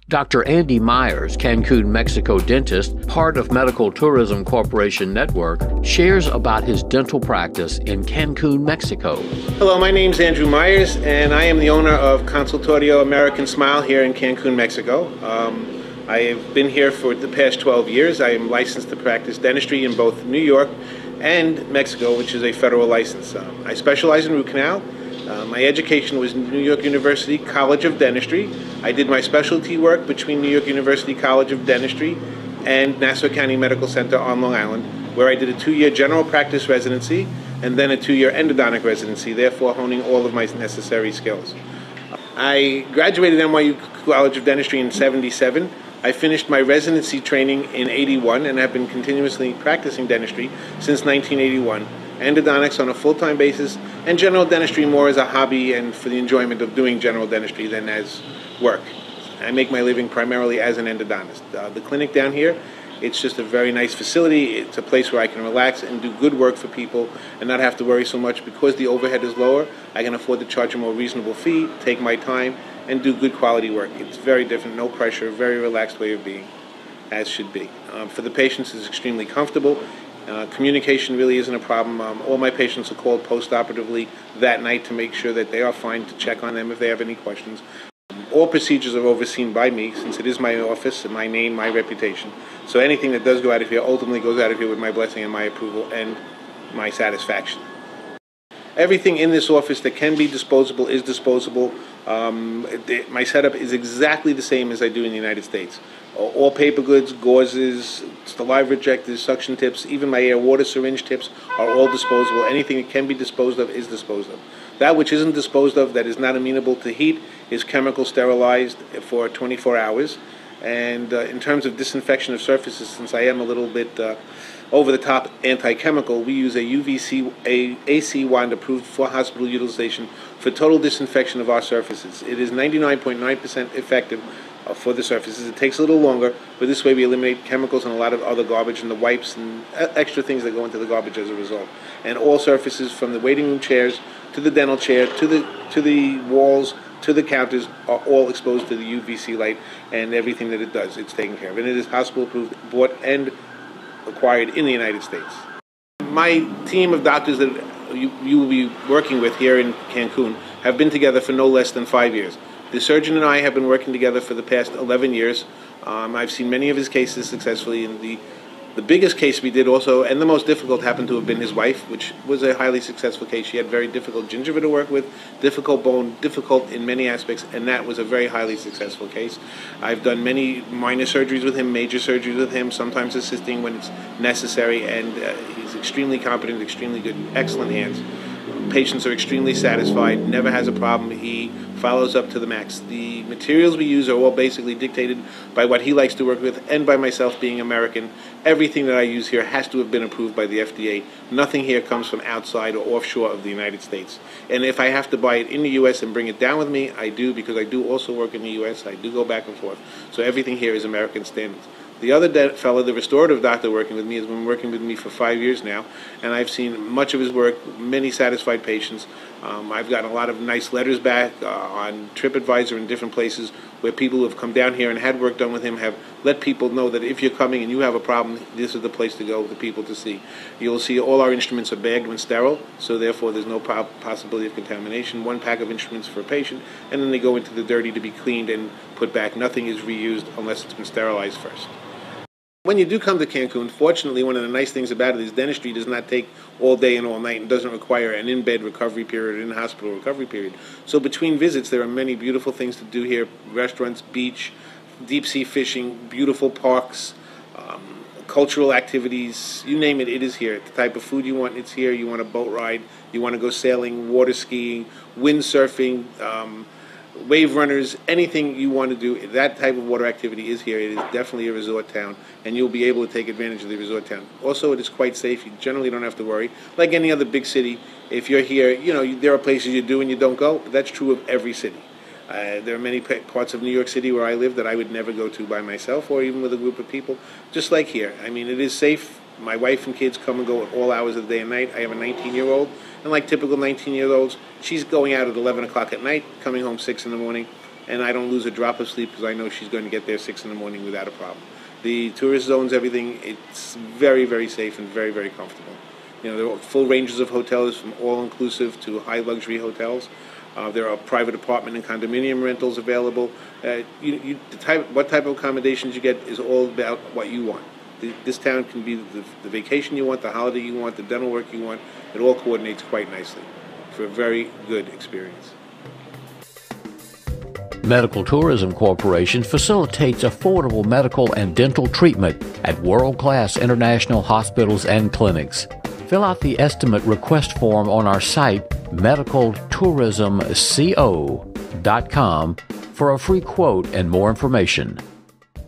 Dr. Andy Myers, Cancun, Mexico dentist, part of Medical Tourism Corporation Network, shares about his dental practice in Cancun, Mexico. Hello, my name is Andrew Myers, and I am the owner of Consultorio American Smile here in Cancun, Mexico. I have been here for the past 12 years. I am licensed to practice dentistry in both New York and Mexico, which is a federal license. I specialize in root canal. My education was New York University College of Dentistry. I did my specialty work between New York University College of Dentistry and Nassau County Medical Center on Long Island, where I did a 2-year general practice residency and then a 2-year endodontic residency, therefore honing all of my necessary skills. I graduated NYU College of Dentistry in '77. I finished my residency training in '81 and have been continuously practicing dentistry since 1981. Endodontics on a full-time basis, and general dentistry more as a hobby and for the enjoyment of doing general dentistry than as work. I make my living primarily as an endodontist. The clinic down here, it's just a very nice facility. It's a place where I can relax and do good work for people and not have to worry so much. Because the overhead is lower, I can afford to charge a more reasonable fee, take my time, and do good quality work. It's very different, no pressure, very relaxed way of being, as should be. For the patients, it's extremely comfortable. Communication really isn't a problem. All my patients are called post-operatively that night to make sure that they are fine, to check on them if they have any questions. All procedures are overseen by me, since it is my office and my name, my reputation. So anything that does go out of here ultimately goes out of here with my blessing and my approval and my satisfaction. Everything in this office that can be disposable is disposable. My setup is exactly the same as I do in the United States. All paper goods, gauzes, saliva ejectors, suction tips, even my air water syringe tips are all disposable. Anything that can be disposed of is disposed of. That which isn't disposed of, that is not amenable to heat, is chemical sterilized for 24 hours. And in terms of disinfection of surfaces, since I am a little bit over-the-top anti-chemical, we use a AC wand approved for hospital utilization for total disinfection of our surfaces. It is 99.9% effective for the surfaces. It takes a little longer, but this way we eliminate chemicals and a lot of other garbage and the wipes and extra things that go into the garbage as a result. And all surfaces, from the waiting room chairs to the dental chair to the walls to the counters, are all exposed to the UVC light, and everything that it does, it's taken care of. And it is hospital approved, bought and acquired in the United States. My team of doctors that you will be working with here in Cancun have been together for no less than 5 years. The surgeon and I have been working together for the past 11 years. I've seen many of his cases successfully, and the biggest case we did also, and the most difficult, happened to have been his wife, which was a highly successful case. She had very difficult gingiva to work with, difficult bone, difficult in many aspects, and that was a very highly successful case. I've done many minor surgeries with him, major surgeries with him, sometimes assisting when it's necessary, and he's extremely competent, extremely good, excellent hands. Patients are extremely satisfied, never has a problem. He follows up to the max. The materials we use are all basically dictated by what he likes to work with, and by myself being American. Everything that I use here has to have been approved by the FDA. Nothing here comes from outside or offshore of the United States. And if I have to buy it in the U.S. and bring it down with me, I do, because I do also work in the U.S. I do go back and forth. So everything here is American standards. The other fellow, the restorative doctor working with me, has been working with me for 5 years now, and I've seen much of his work, many satisfied patients. I've gotten a lot of nice letters back on TripAdvisor and different places where people who have come down here and had work done with him have let people know that if you're coming and you have a problem, this is the place to go, the people to see. You'll see all our instruments are bagged when sterile, so therefore there's no possibility of contamination. 1 pack of instruments for a patient, and then they go into the dirty to be cleaned and put back. Nothing is reused unless it's been sterilized first. When you do come to Cancun, fortunately, one of the nice things about it is dentistry does not take all day and all night and doesn't require an in-bed recovery period, in-hospital recovery period. So between visits, there are many beautiful things to do here: restaurants, beach, deep-sea fishing, beautiful parks, cultural activities, you name it, it is here. The type of food you want, it's here. You want a boat ride, you want to go sailing, water skiing, windsurfing, wave runners, anything you want to do, that type of water activity is here. It is definitely a resort town, and you'll be able to take advantage of the resort town. Also, it is quite safe. You generally don't have to worry. Like any other big city, if you're here, there are places you do and you don't go. That's true of every city. There are many parts of New York City where I live that I would never go to by myself or even with a group of people, just like here. I mean, it is safe. My wife and kids come and go at all hours of the day and night. I have a 19-year-old, and like typical 19-year-olds, she's going out at 11 o'clock at night, coming home 6 in the morning. and I don't lose a drop of sleep because I know she's going to get there 6 in the morning without a problem. The tourist zones, everything, it's very, very safe and very, very comfortable. You know, there are full ranges of hotels from all-inclusive to high-luxury hotels. There are private apartment and condominium rentals available. What type of accommodations you get is all about what you want. This town can be the vacation you want, the holiday you want, the dental work you want. It all coordinates quite nicely for a very good experience. Medical Tourism Corporation facilitates affordable medical and dental treatment at world-class international hospitals and clinics. Fill out the estimate request form on our site, medicaltourismco.com, for a free quote and more information.